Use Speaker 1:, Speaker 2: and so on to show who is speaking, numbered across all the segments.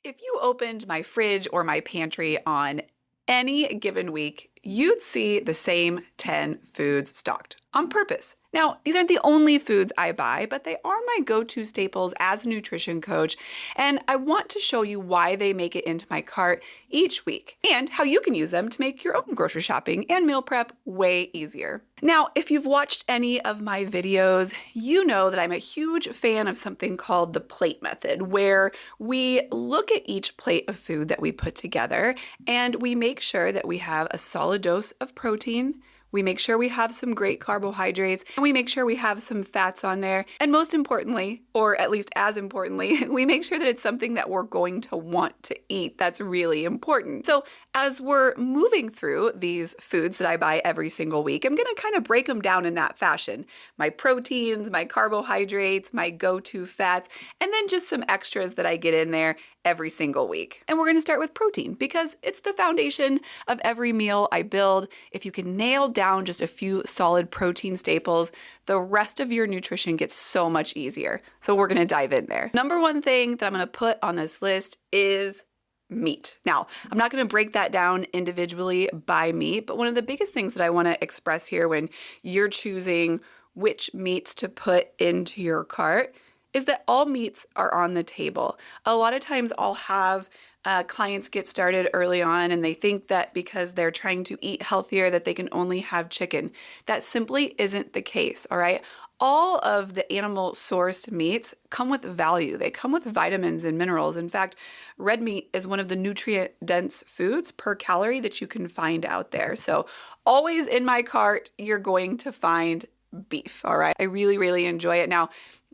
Speaker 1: If you opened my fridge or my pantry on any given week, you'd see the same 10 foods stocked on purpose. Now, these aren't the only foods I buy, but they are my go-to staples as a nutrition coach, and I want to show you why they make it into my cart each week and how you can use them to make your own grocery shopping and meal prep way easier. Now, if you've watched any of my videos, you know that I'm a huge fan of something called the plate method, where we look at each plate of food that we put together and we make sure that we have a solid dose of protein. We make sure we have some great carbohydrates, and we make sure we have some fats on there. And most importantly, or at least as importantly, we make sure that it's something that we're going to want to eat. That's really important. So as we're moving through these foods that I buy every single week, I'm gonna kind of break them down in that fashion. My proteins, my carbohydrates, my go-to fats, and then just some extras that I get in there every single week. And we're gonna start with protein because it's the foundation of every meal I build. If you can nail down just a few solid protein staples, the rest of your nutrition gets so much easier. So we're gonna dive in there. Number one thing that I'm gonna put on this list is meat. Now, I'm not going to break that down individually by meat, but one of the biggest things that I want to express here when you're choosing which meats to put into your cart is that all meats are on the table. A lot of times I'll have clients get started early on and they think that because they're trying to eat healthier that they can only have chicken. That simply isn't the case, all right? All of the animal sourced meats come with value. They come with vitamins and minerals. In fact, red meat is one of the nutrient dense foods per calorie that you can find out there. So always in my cart, you're going to find beef, all right? I really, really enjoy it. Now,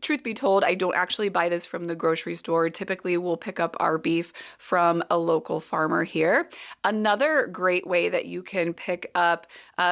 Speaker 1: truth be told, I don't actually buy this from the grocery store. Typically, we'll pick up our beef from a local farmer here. Another great way that you can pick up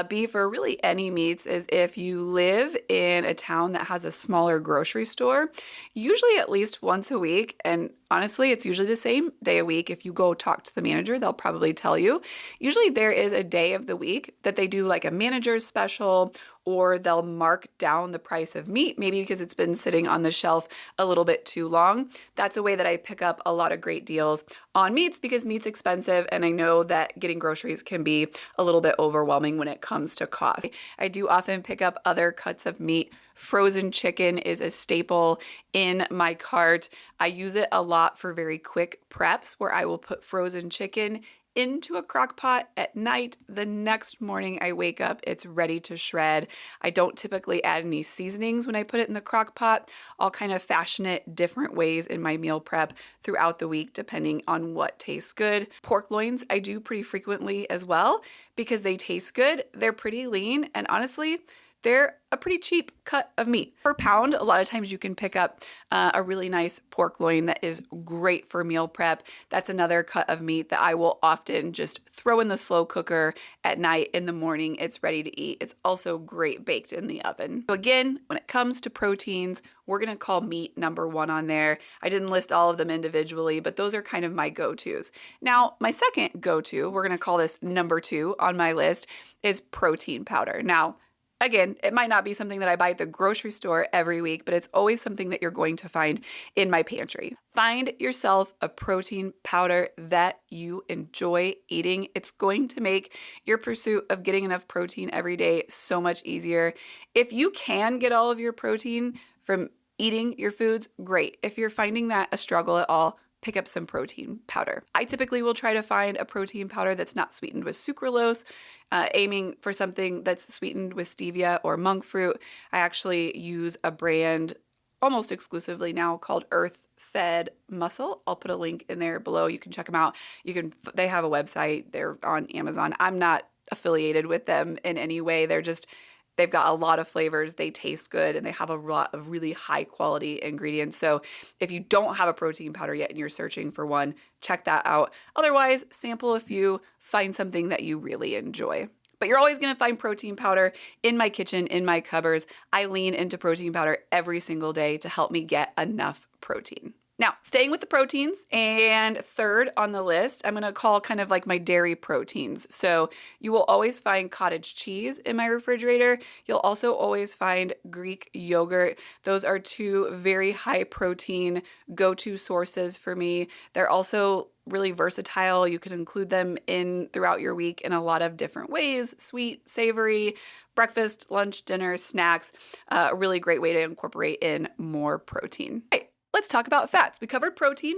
Speaker 1: beef or really any meats is if you live in a town that has a smaller grocery store, usually at least once a week. And honestly, it's usually the same day a week. If you go talk to the manager, they'll probably tell you. Usually there is a day of the week that they do like a manager's special, or they'll mark down the price of meat, maybe because it's been sitting on the shelf a little bit too long. That's a way that I pick up a lot of great deals on meats because meat's expensive, and I know that getting groceries can be a little bit overwhelming when it comes to cost. I do often pick up other cuts of meat. Frozen chicken is a staple in my cart. I use it a lot for very quick preps where I will put frozen chicken into a crock pot at night. The next morning I wake up, it's ready to shred. I don't typically add any seasonings when I put it in the crock pot. I'll kind of fashion it different ways in my meal prep throughout the week depending on what tastes good. Pork loins I do pretty frequently as well because they taste good, they're pretty lean, and honestly, they're a pretty cheap cut of meat. Per pound, a lot of times you can pick up a really nice pork loin that is great for meal prep. That's another cut of meat that I will often just throw in the slow cooker at night. In the morning, it's ready to eat. It's also great baked in the oven. So again, when it comes to proteins, we're gonna call meat number one on there. I didn't list all of them individually, but those are kind of my go-tos. Now, my second go-to, we're gonna call this number two on my list, is protein powder. Now, again, it might not be something that I buy at the grocery store every week, but it's always something that you're going to find in my pantry. Find yourself a protein powder that you enjoy eating. It's going to make your pursuit of getting enough protein every day so much easier. If you can get all of your protein from eating your foods, great. If you're finding that a struggle at all, pick up some protein powder. I typically will try to find a protein powder that's not sweetened with sucralose, aiming for something that's sweetened with stevia or monk fruit. I actually use a brand almost exclusively now called Earth Fed Muscle. I'll put a link in there below. You can check them out. They have a website. They're on Amazon. I'm not affiliated with them in any way. They've got a lot of flavors, they taste good, and they have a lot of really high quality ingredients. So if you don't have a protein powder yet and you're searching for one, check that out. Otherwise, sample a few, find something that you really enjoy. But you're always gonna find protein powder in my kitchen, in my cupboards. I lean into protein powder every single day to help me get enough protein. Now, staying with the proteins, and third on the list, I'm gonna call kind of like my dairy proteins. So you will always find cottage cheese in my refrigerator. You'll also always find Greek yogurt. Those are two very high protein go-to sources for me. They're also really versatile. You can include them in throughout your week in a lot of different ways: sweet, savory, breakfast, lunch, dinner, snacks. A really great way to incorporate in more protein. Right, let's talk about fats. We covered protein.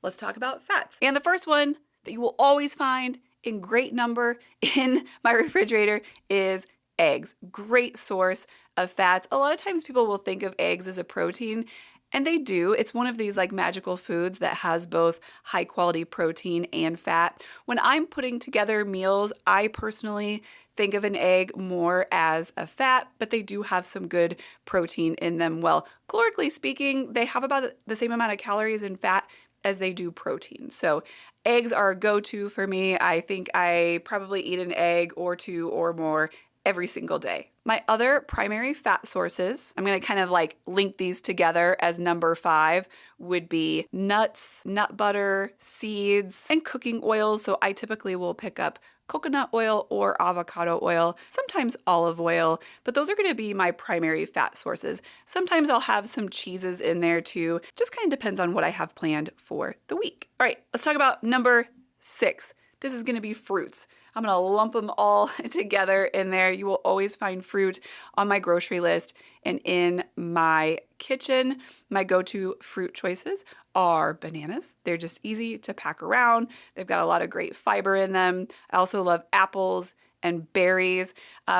Speaker 1: Let's talk about fats. And the first one that you will always find in great number in my refrigerator is eggs. Great source of fats. A lot of times people will think of eggs as a protein, and they do. It's one of these like magical foods that has both high quality protein and fat. When I'm putting together meals, I personally think of an egg more as a fat, but they do have some good protein in them. Well, calorically speaking, they have about the same amount of calories and fat as they do protein. So eggs are a go-to for me. I think I probably eat an egg or two or more every single day. My other primary fat sources, I'm gonna kind of like link these together as number 5, would be nuts, nut butter, seeds, and cooking oils. So I typically will pick up coconut oil or avocado oil, sometimes olive oil, but those are gonna be my primary fat sources. Sometimes I'll have some cheeses in there too. Just kind of depends on what I have planned for the week. All right, let's talk about number 6. This is gonna be fruits. I'm gonna lump them all together in there. You will always find fruit on my grocery list and in my kitchen. My go-to fruit choices are bananas. They're just easy to pack around. They've got a lot of great fiber in them. I also love apples and berries.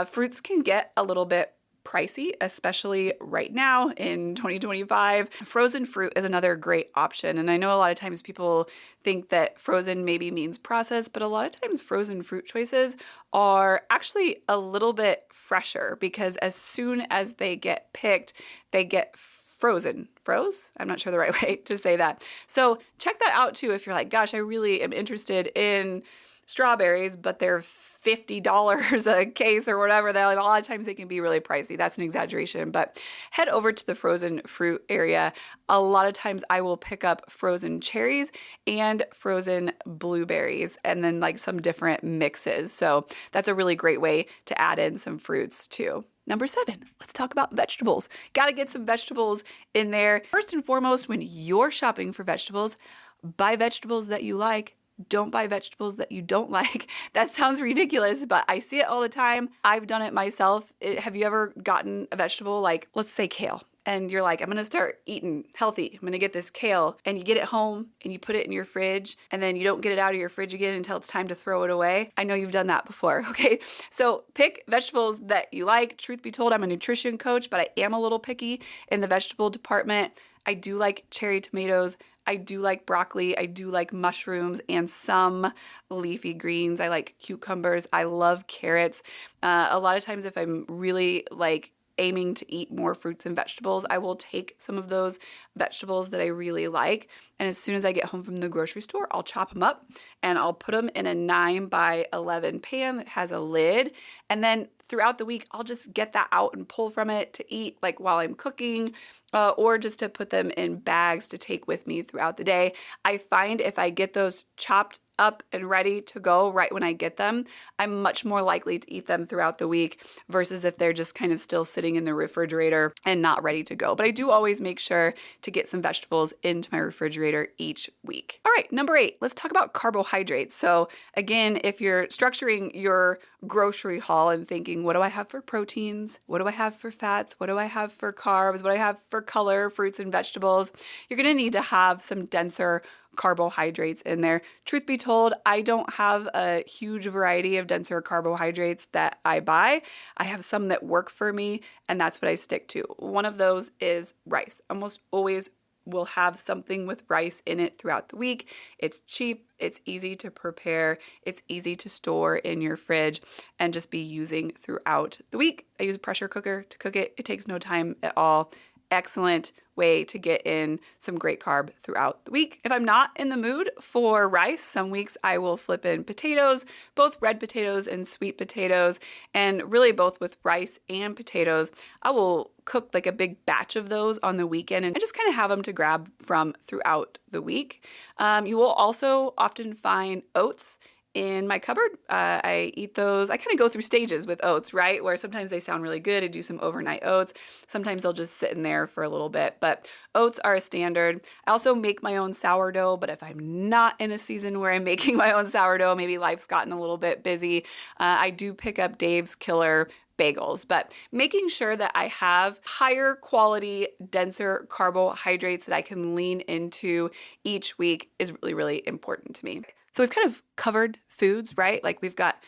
Speaker 1: Fruits can get a little bit pricey, especially right now in 2025. Frozen fruit is another great option. And I know a lot of times people think that frozen maybe means processed, but a lot of times frozen fruit choices are actually a little bit fresher because as soon as they get picked, they get frozen. Froze? I'm not sure the right way to say that. So check that out too if you're like, gosh, I really am interested in strawberries, but they're $50 a case or whatever. They're like, a lot of times they can be really pricey. That's an exaggeration, but head over to the frozen fruit area. A lot of times I will pick up frozen cherries and frozen blueberries and then like some different mixes. So that's a really great way to add in some fruits too. Number 7, let's talk about vegetables. Got to get some vegetables in there. First and foremost, when you're shopping for vegetables, buy vegetables that you like. Don't buy vegetables that you don't like. That sounds ridiculous, but I see it all the time. I've done it myself. Have you ever gotten a vegetable like, let's say kale, and you're like, I'm gonna start eating healthy. I'm gonna get this kale, and you get it home and you put it in your fridge, and then you don't get it out of your fridge again until it's time to throw it away. I know you've done that before, okay? So pick vegetables that you like. Truth be told, I'm a nutrition coach, but I am a little picky in the vegetable department. I do like cherry tomatoes. I do like broccoli, I do like mushrooms and some leafy greens. I like cucumbers, I love carrots. A lot of times if I'm really like aiming to eat more fruits and vegetables, I will take some of those vegetables that I really like, and as soon as I get home from the grocery store, I'll chop them up and I'll put them in a 9x11 pan that has a lid, and then throughout the week, I'll just get that out and pull from it to eat like while I'm cooking, or just to put them in bags to take with me throughout the day. I find if I get those chopped up and ready to go right when I get them, I'm much more likely to eat them throughout the week versus if they're just kind of still sitting in the refrigerator and not ready to go. But I do always make sure to get some vegetables into my refrigerator each week. All right, number 8, let's talk about carbohydrates. So again, if you're structuring your grocery haul and thinking, what do I have for proteins? What do I have for fats? What do I have for carbs? What do I have for color, fruits and vegetables? You're gonna need to have some denser carbohydrates in there. Truth be told, I don't have a huge variety of denser carbohydrates that I buy. I have some that work for me, and that's what I stick to. One of those is rice. Almost always will have something with rice in it throughout the week. It's cheap, it's easy to prepare, it's easy to store in your fridge and just be using throughout the week. I use a pressure cooker to cook it. It takes no time at all. excellent way to get in some great carb throughout the week. If I'm not in the mood for rice, some weeks I will flip in potatoes, both red potatoes and sweet potatoes, and really both with rice and potatoes. I will cook like a big batch of those on the weekend and just kind of have them to grab from throughout the week. You will also often find oats in my cupboard. I eat those. I kind of go through stages with oats, right? Where sometimes they sound really good. I do some overnight oats. Sometimes they'll just sit in there for a little bit, but oats are a standard. I also make my own sourdough, but if I'm not in a season where I'm making my own sourdough, maybe life's gotten a little bit busy, I do pick up Dave's Killer bagels, but making sure that I have higher quality, denser carbohydrates that I can lean into each week is really, really important to me. So we've kind of covered foods, right? Like we've got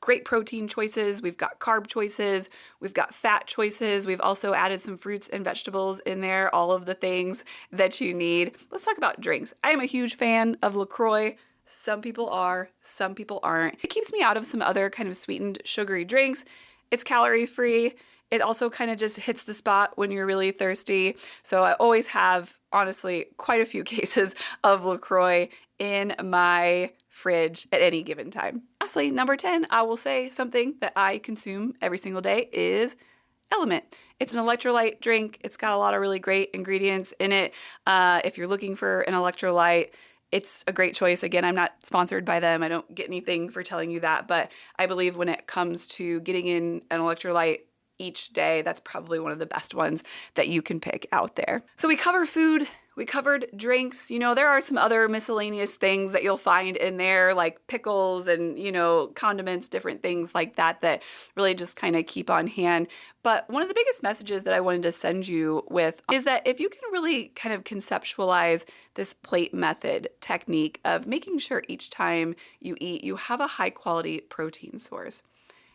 Speaker 1: great protein choices, we've got carb choices, we've got fat choices, we've also added some fruits and vegetables in there, all of the things that you need. Let's talk about drinks. I am a huge fan of LaCroix. Some people are, some people aren't. It keeps me out of some other kind of sweetened, sugary drinks. It's calorie free. It also kind of just hits the spot when you're really thirsty. So I always have, honestly, quite a few cases of LaCroix in my fridge at any given time. Lastly, number 10, I will say something that I consume every single day is Element. It's an electrolyte drink. It's got a lot of really great ingredients in it. If you're looking for an electrolyte, it's a great choice. Again, I'm not sponsored by them. I don't get anything for telling you that, but I believe when it comes to getting in an electrolyte each day, that's probably one of the best ones that you can pick out there. So we cover food, we covered drinks. You know, there are some other miscellaneous things that you'll find in there, like pickles and, you know, condiments, different things like that, that really just kind of keep on hand. But one of the biggest messages that I wanted to send you with is that if you can really kind of conceptualize this plate method technique of making sure each time you eat, you have a high quality protein source.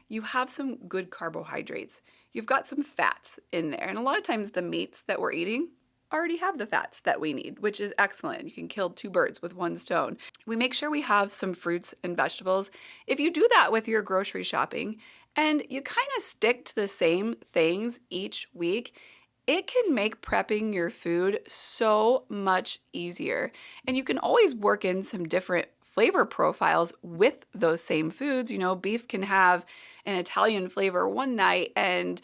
Speaker 1: You have some good carbohydrates. You've got some fats in there. And a lot of times the meats that we're eating already have the fats that we need, which is excellent. You can kill two birds with one stone. We make sure we have some fruits and vegetables. If you do that with your grocery shopping and you kind of stick to the same things each week, it can make prepping your food so much easier. And you can always work in some different flavor profiles with those same foods. You know, beef can have an Italian flavor one night and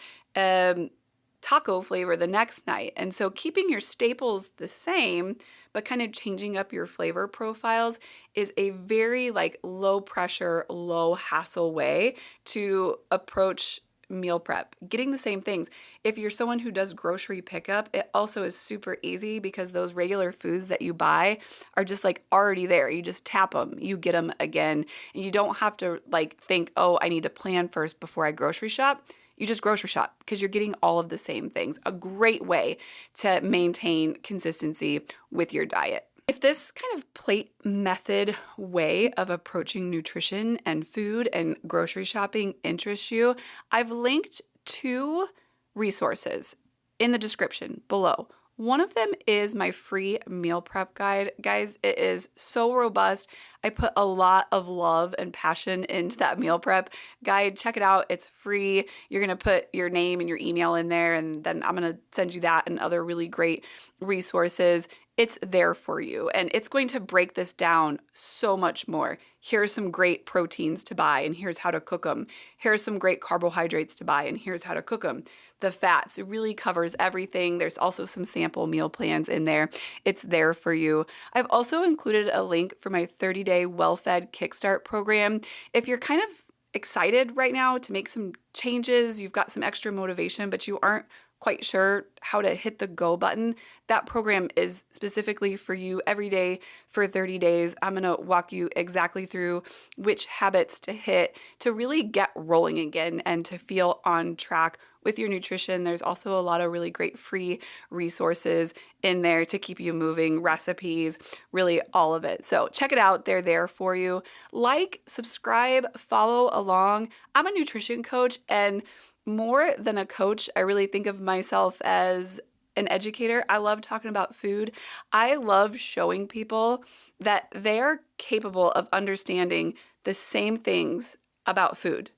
Speaker 1: taco flavor the next night. And so keeping your staples the same, but kind of changing up your flavor profiles is a very like low pressure, low hassle way to approach meal prep, getting the same things. If you're someone who does grocery pickup, it also is super easy because those regular foods that you buy are just like already there. You just tap them, you get them again, and you don't have to like think, oh, I need to plan first before I grocery shop. You just grocery shop because you're getting all of the same things. A great way to maintain consistency with your diet. If this kind of plate method way of approaching nutrition and food and grocery shopping interests you, I've linked 2 resources in the description below. One of them is my free meal prep guide. Guys, it is so robust. I put a lot of love and passion into that meal prep guide. Check it out. It's free. You're going to put your name and your email in there, and then I'm going to send you that and other really great resources. It's there for you, and it's going to break this down so much more. Here's some great proteins to buy, and here's how to cook them. Here's some great carbohydrates to buy, and here's how to cook them. The fats, it really covers everything. There's also some sample meal plans in there. It's there for you. I've also included a link for my 30-day Well Fed Kickstart program. If you're kind of excited right now to make some changes, you've got some extra motivation, but you aren't quite sure how to hit the go button, that program is specifically for you every day for 30 days. I'm going to walk you exactly through which habits to hit to really get rolling again and to feel on track with your nutrition. There's also a lot of really great free resources in there to keep you moving, recipes, really all of it. So check it out. They're there for you. Like, subscribe, follow along. I'm a nutrition coach, and more than a coach, I really think of myself as an educator. I love talking about food. I love showing people that they're capable of understanding the same things about food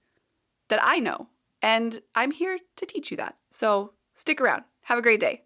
Speaker 1: that I know. And I'm here to teach you that. So stick around. Have a great day.